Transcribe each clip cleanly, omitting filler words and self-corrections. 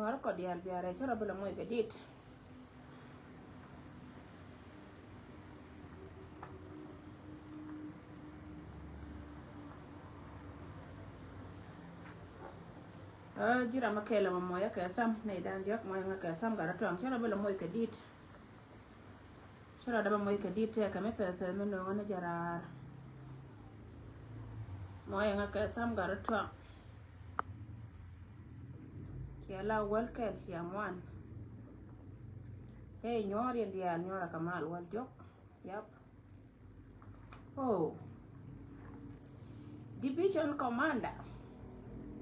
ngor ko dial biare chora bela moy gadit jira makela moya ka sam ne dan diak moy ngaka sam gara tuang chora bela moy gadit chora da moy gadit ka me pe me no ngana jara moy ngaka sam gara tuang la welkel siamwan hey nyori ndia nyora kamal wal jok yap oh division commander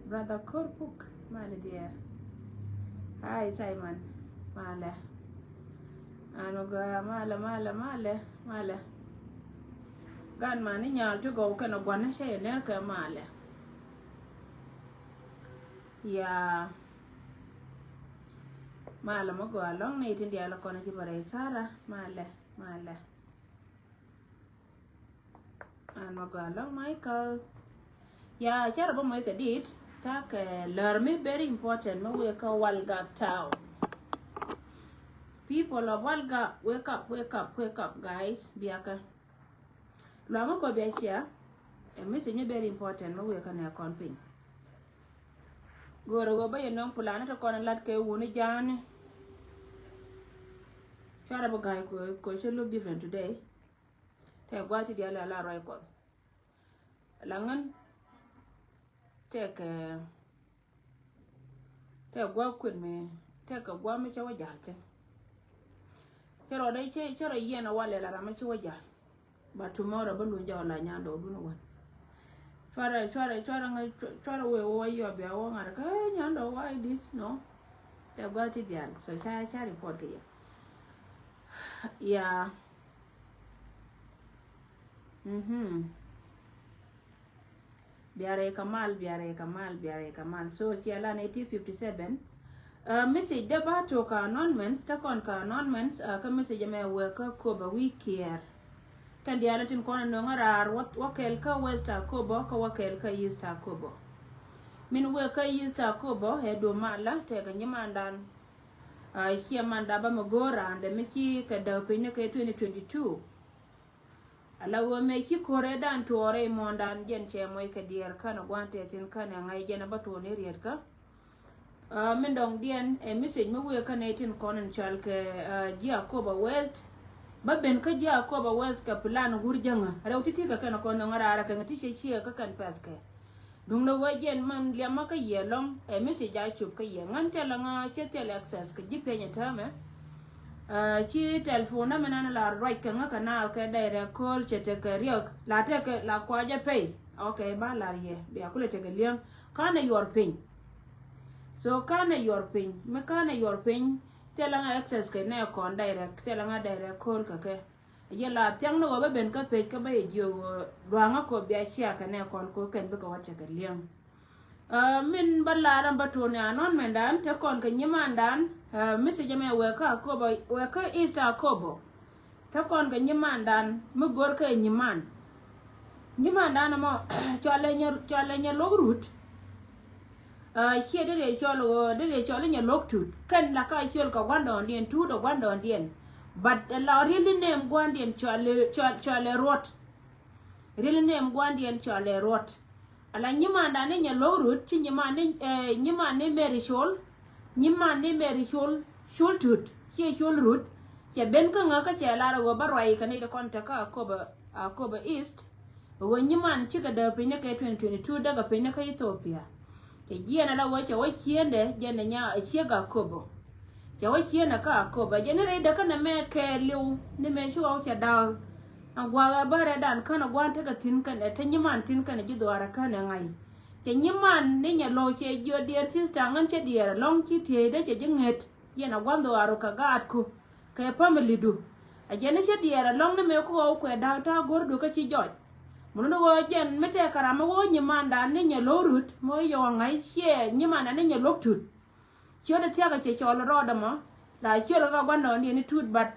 brother Korpuk male dear hi Simon male anoga male gan mani nyal to go kana gwana shay ne ka male ya mala mo go along ne tin dia la kona ci bare sara male an mo go along Michael ya chara ba mo ka dit ta ke learn me very important mo we ka walga town people of walga wake up guys biaka lo mo ko be chia e message very important mo we ka na company goro go ba yenong pulana to kona lat ke woni jani chara ba guy ko should look different today te gwati dia la roi ko langan te gwa kun me te ka gwa me chawa jalten chero dai chero yena wale la ma chawa jal but tomorrow ba lu jawla nyando dunu wan Chara we yo be awo ngara ka nyando why this no te gwati dia so cha report ke ya biare kamal so chiala 1957 message debato ka announcements ta kon ka announcements ka message me we ko ba weekier kan diala tin kono no ngarar wakel ka west akobo ka wakel ka east akobo min we ka east akobo he do mala te ga nyimandan hiya manda ba magora ande meki ka da pene ka 2022 ala wo me ki kore dan tore mondan jen che moy ka dier kana gwante tin kana ngai jena ba to ne riet ka min dong dien e message me we ka ne tin kono chal ke ji akobo west ba ben ka ji akobo west ka plan hurjanga rawtiti ka kana kono ngara ka ngati che ka kan paske dung no wajen man liama ka yelong e message a chup ka ye ngan tela nga che tele access ka jipe nya tame chi telephone na na la right ka nga kana ka direct call che te ka riok la te ka la kwaje pay okay ba la ye be akule te ka liam kana your pin so kana your pin me kana your pin tela nga access ka ne kon direct tela nga direct call ka ke ye la tyang no ba ben ka page ka ba ye jo duanga ko bia chia ka ne kon ko ken be ka wacha ka liam min balaran batone anon mendan te kon ka nyimandan message me we ka east akobo te kon ka nyimandan mu gor ka nyimandan mo chale nya logrut here de chole nya loktut kan la ka chol ka gwandon dien tu do gwandon dien but la really name gwandien chole rot really name gwandien chole rot ala nyimanda ne nya logrut ti nyimane merishol shultut che shulrut che ben ka ngaka che la ro barwai ka ne de konta ka akoba east wo nyiman ci ga da pinne ka 2022 daga pinne ka Ethiopia ke giana la wace waciende jenne nya che ga kobo che waciena ka akoba jenne re da kana me ke liu ne me shu au che da agwa bare dan kana gwanta ga tin kan ta nyiman tin kan ji dwara kana ngai che nyiman ne nya lo che jo dear sister ngan che dear long ki te de che jinget yena gwando aro ka gat ku ke family du a jenne che dear long ne me ko da ta gordu ka ci joj muno wo jen mete karama wo nyiman da ne nya lo rut mo yo ngai che nyiman ne nya loktut cho da tiaga che cho lo roda mo la cho lo ga gwando ni tut but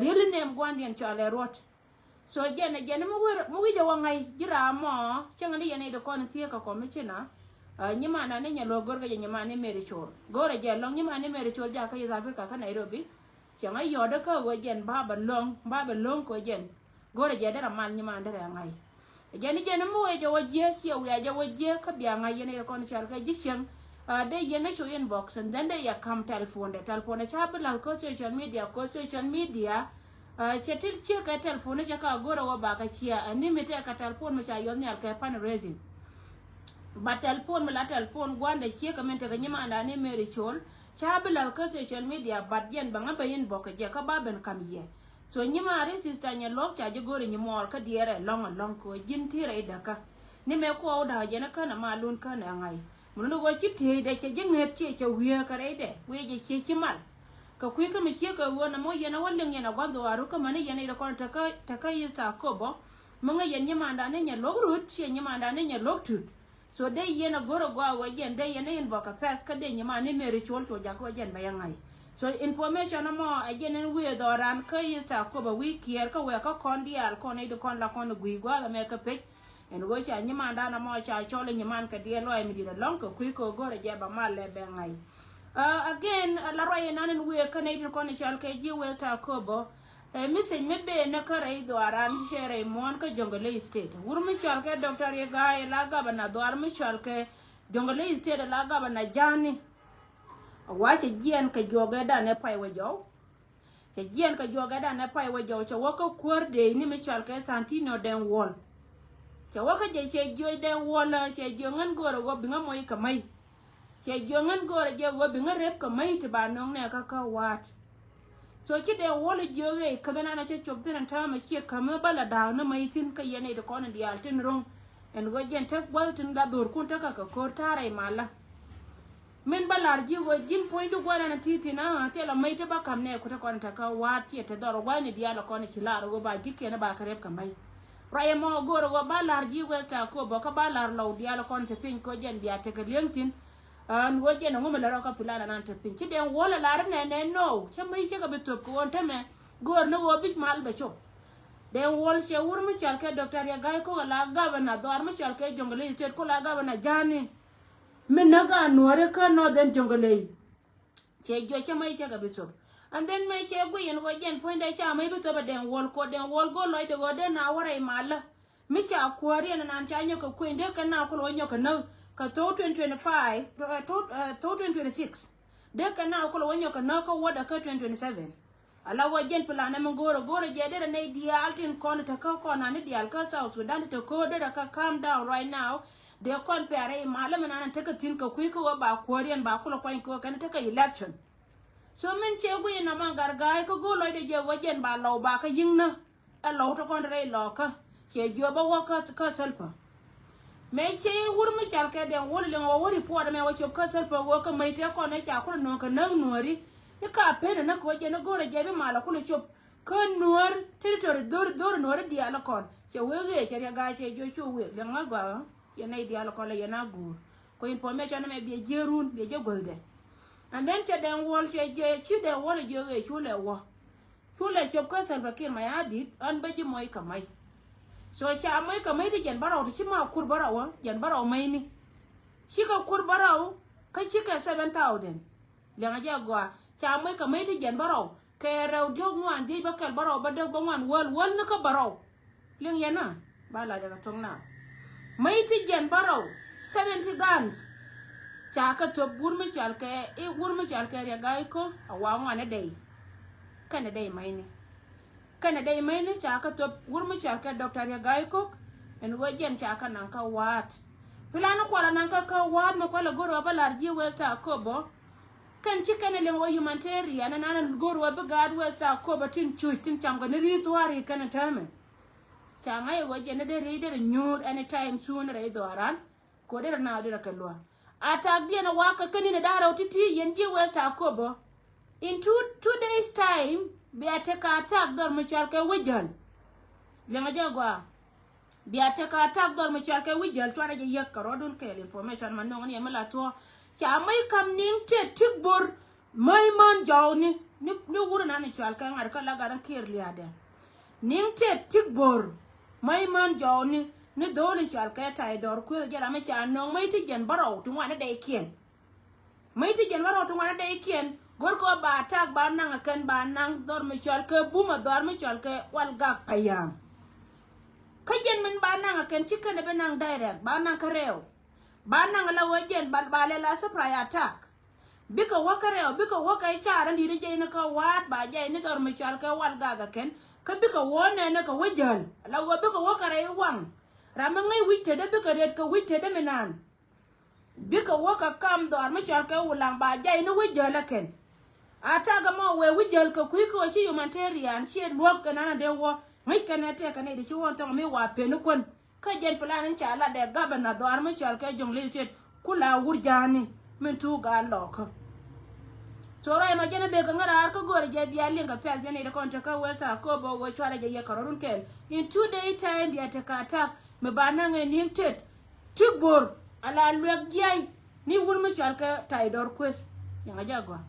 really name gwandien cho le rot so jene mo wi jo ngai jira mo changa ni yene do kon tie ka ko mechina nyima na ne nyalo gorga nyima ne mere chol gore je long nyima ne mere chol ja ka South Africa ka Nairobi chama yoda ka go jen baba long ko jen gore je dara man nyima ndara ngai jeni jeni mo e jo je si o ya jo je ka bia ngai yene ko ni chal ka jisheng de yene show inbox and then they come telephone cha bla ko social media chetil che ka telephone cha ka gore wo ba ka chia ani mete ka telephone mo cha yon nyal ka pan raising ba telephone mala telephone gwanda che ka mente ga nyima na ne mere chol cha bla ko social media bad yen ba ngaba yin bok je ka ba ben kam ye so nyima re sister nya lok cha je gore nyimor ka diere long ko jin tire daka ni me ko da je na kana malun kana ngai mun go chiti de che jinget che wiya kare de we je che chimal ka kui ka mi che ka wona mo yana wallen yana gwando aru ka mani yana da kon ta ka yisa ko bo mun ga yan nyima da ne nya lok rut che nyima da ne nya lok tut so de yana goro go wa jen de yana yin boka pass ka de nyima ne me ritual to ja ko jen ba yangai so information mo again we do ran ka yisa ko ba we kier ka we ka kon dial kon e kon la kon gui gwa me ka pe en go cha nyima da na mo cha chole nyiman ka die lo mi di long ko kui ko gore je ba mal le be ngai again la roye nanen we ka ne kon chal ke ji we ta ko bo message me be na ka rai do ran shere mon ka jongole state wur mi chal ke doctor ye ga la ga ba na do ar mi chal ke jongole state la ga ba na jani wache jien ka joga da ne pai wejo che jien ka joga da ne pai wejo che waka kworde ni mi chal ke santino den wall che waka je che jo den wall che jo ngan goro go binga moy ka mai che jo ngan goro je go binga rep ka mai te ba nong ne ka wat so ki den wall jo ge ka na na che chob den ta ma che ka ma bala da na mai tin ka yene de kon di altin rong en go jen te gwal tin da dur kun ta ka ko tare mala men balar ji go jin point go na titi na te la mai te ba kam ne ko ta kon ta ka wati te doro go ni dia la kon ki la go ba jikke na ba karep ka mai raye mo go go balar ji go sta ko ba ka balar law dia la kon te pin ko jen biya te ka lentin an go jen ngom la ro ka pilana nan te pin ki den wala la ne no che mai ke ka bitop ko on te me go no go bit mal be cho den wol che wur mi chal ke doctor ya gay ko la ga na dor mi chal ke jongle te ko la ga na jani men naga nuare ka no den jongole che jo che mai che ga biso and then me che gu yen go jen point da cha mai bito ba den wol ko den wol go loy de go den na wara mala mi cha kwari na nan cha nyo ko kwende ka na ko nyo ka no ka to 2025 to 2026 de ka na ko nyo ka na ko wada ka 2027 ala wa jen plana men goro je de na dia altin kon ta ko na ni dia ka South Sudan to ko de ka calm down right now de kon pere malama nan taka tin ka kui ko ba korean ba kula koin ko kan taka election so men che gu na man gargai ko go loy de je wajen ba law ba ka yingna a law to kon re lo ka che jo ba wa ka selfa me che wur mi chal ke den wol le wo wori po da me wa ka selfa wo ka mai te ko na cha ko no ka nan nuori e ka pene na ko je na go re je be mala kula chop kan nuor territory dor nuor di ala kon che we ge che ga che jo chu we le ngagwa yana idi ala kola yana gur ko information me be jerun be je golde and then che den wol che je chi den wol je ge chule wo chule chop ka Salva Kiir ma yadit an be ji moy kamai so cha moy kamai de jen baraw chi ma kur baraw jen baraw mai ni chi ka kur baraw ka chi ka 7000 le nga ja gwa cha moy kamai de jen baraw ke rew jog ngwan je ba kal baraw ba dog ba ngwan wol na ka baraw le yana bala daga tongna maiti jen baraw 70 guns chaka to burmi chalke ya gai ko awa ne dai kana dai maini chaka to burmi chalke doctor ya gai ko en go jen chaka nan ka wat pilana kwala nan ka wat ma kwala goro balar ji westa kobo kan chikane le wo humanitarian nan goro ba gad westa kobo tin chuitin chango ne ritwari kana tame changa ye waje ne de reader nyur anytime soon re doran ko de na de kalwa attack dia na waka kani ne dara utiti yenji westa kobo in 2 days time be attack dor mu chalke wajal le nga jagwa be attack dor mu chalke wajal to je yakaro dun ke information man no ne mala to cha mai kam ning te tigbor mai man jawni ni wuro na ne chalke ngar kala garan kirli ade ning te tigbor mai man jawni ni dole chal ka tai dor ku jara me cha no mai ti jen baro tu wana dai kien mai ti jen baro tu wana dai kien gor ko ba tak ba nang kan ba nang dor me chal ka buma dor me chal ka wal ga kayam ka jen men ba nang kan chi kan be nang direct ba nang ka rew ba nang la wajen ba le la surprise attack bika wakareo bika wakai chara ndi je na ka wat ba je ni dor me chal ka wal ga ken ka bika wona na ka wajal la wo bika wakare wang ramangai witte de bika red ka witte de menan bika waka kam dor me chal ka wulang ba je ni wajal ken ata ga mo we wajal ka ku ko chi humanitarian chi luok kana de wo ngai kana te kana de chi won to me wa pe no kon ka jen plan cha la de gabana dor me chal ka jong le chet kula wurjani min tu ga lok so rai ma jena be ka ngara ko gor je biya linga pel jena de konta ka weta ko bo wo chwara je ye karorun kel in 2 day time dia te ka ta me bana nge ning tet tibor ala lwek jay ni wul ma chal ka taidor quest yanga jagwa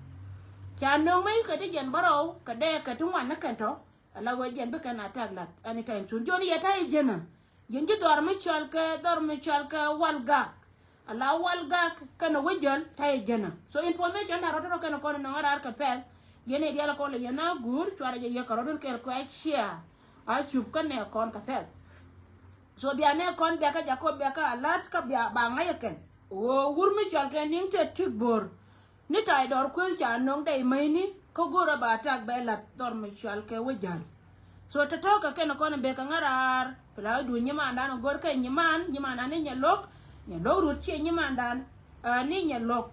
cha no mai ka de jen baro ka de ka tungwa na kan to ala go jen be kana taglat ani time sun joni ya tai jena yen ji dor ma chal ka walga ala walga kana wajal tay jena so information na roto kana kono ngara ka pel yene dia ko le yana gur chwara je yakarodon ker ko share a chup kane kon ka pel so bia ne kon bia ka jakob bia ka alat ka bia ba ngayaken o wurmi chal ken ning te tikbor ni tay dor ko cha nong dai mai ni ko gora ba tak be lat dor mi chal ke wajal so to ka ken kono be ka ngara pla du nyima ndan gor ka nyiman ne nyalok nya lo rut che nyimandan ni nya lok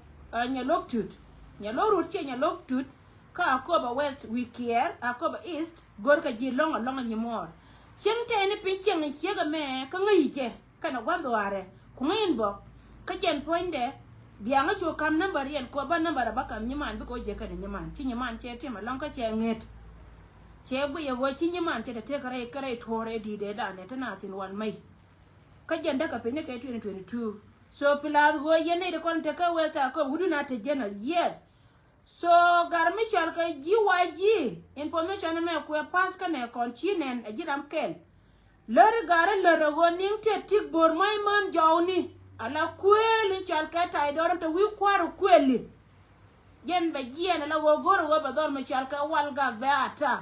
tut ka akoba west wikier akoba east gor ka ji long nyimor chen te ni pin chen che ga me ka ngi je kana gwando are ku ngin bo ka jen poinde bia nga chu kam number yen ko ba number ba kam nyiman bi ko je ka nyiman chi nyiman che te ma long ka che nget che bu ye wo chi nyiman te te kare tore di de da ne tana tin wan mai ka jenda ka pene ka 2022 so pila go yene de kon te ka weta ko wuduna te jena yes so garmi chal ka GYG information me ko pas ka ne kon chinen ajiram kel lere gare lere go ning te tik bor mai man jawni ala kweli chal ka tai doram to wi kwaru kweli jen be jiena la go goro go ba dor me chal ka wal ga ba ata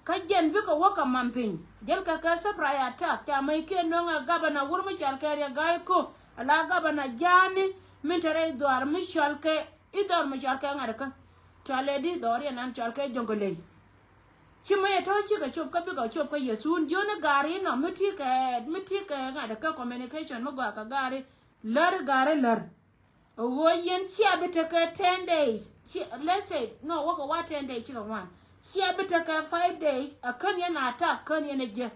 ka jen bi ko waka mamping jel ka surprise attack ta mai ke no nga gabana wurma chal ka ya gay ko ala gabana jani min tare dor mi chal ka idor mi chal ka ngara ka chale di dor ya nan chal ka jongole chi mai to chi ka chop ka bi ka chop ka yesun jona gari no miti ka ngara ka communication mo ga ka gari lar wo yen chi abita ka 10 days let's say no waka wa 10 days chi ka one she abita ka 5 days a kan yana attack kan yana je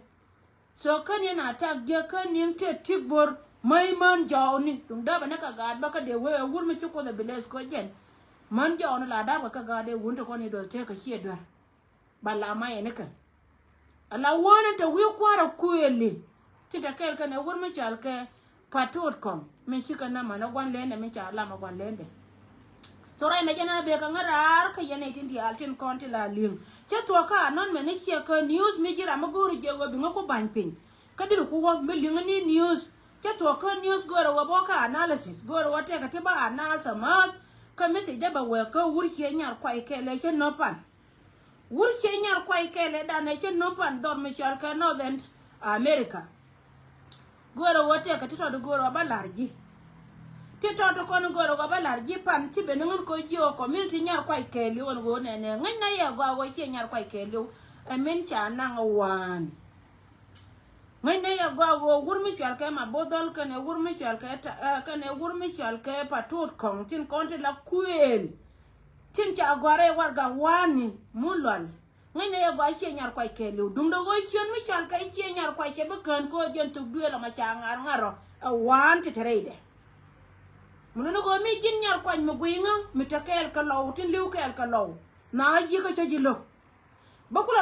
so kan yana attack je kan yin te tikbor mai man jawni dum da bana ka gad baka de we wur mi ko da biles ko jen man jawni la da baka gade wunta ko ni do te ka she dwar balla mai ne kan ala wona ta wi kwara kueli ti ta kel kan wur mi chal ke patot kom mi shi kan na mana gwan lende mi cha la ma gwan lende so rai me jana be ka ngarar ka yene tin di altin konti la ling che to ka non me ne che ka news mi jira ma guru je go bi ngoko ban pin ka dir ku wo me ling ni news che to ka news go ro wo ka analysis go ro te ka te ba analysis ma ka me se de ba we ka wur che nyar kwai ke le che no pan wur che nyar kwai ke le da ne che no pan dor mi chal ka northern america go ro te ka te to go ro ba larji ti toto kono goro go balar jipan ti benun ko jio community nyar kwai keli won go ne ngin na ye go che nyar kwai keli amen cha na wan ngin na ye go gurmi chal ke ma bodol kane gurmi chal ke kane gurmi chal ke patot kong tin konti la kuel tin cha gore war ga wani mulal ngin na ye go che nyar kwai keli dum do go chen mi chal ke che nyar kwai ke be kan ko jen tu duela ma cha ngar ngaro wan ti terede muno go mi jin nyar kwany mo guinga mi takel ka law tin liw kel ka law na ji ka cha ji lo bakula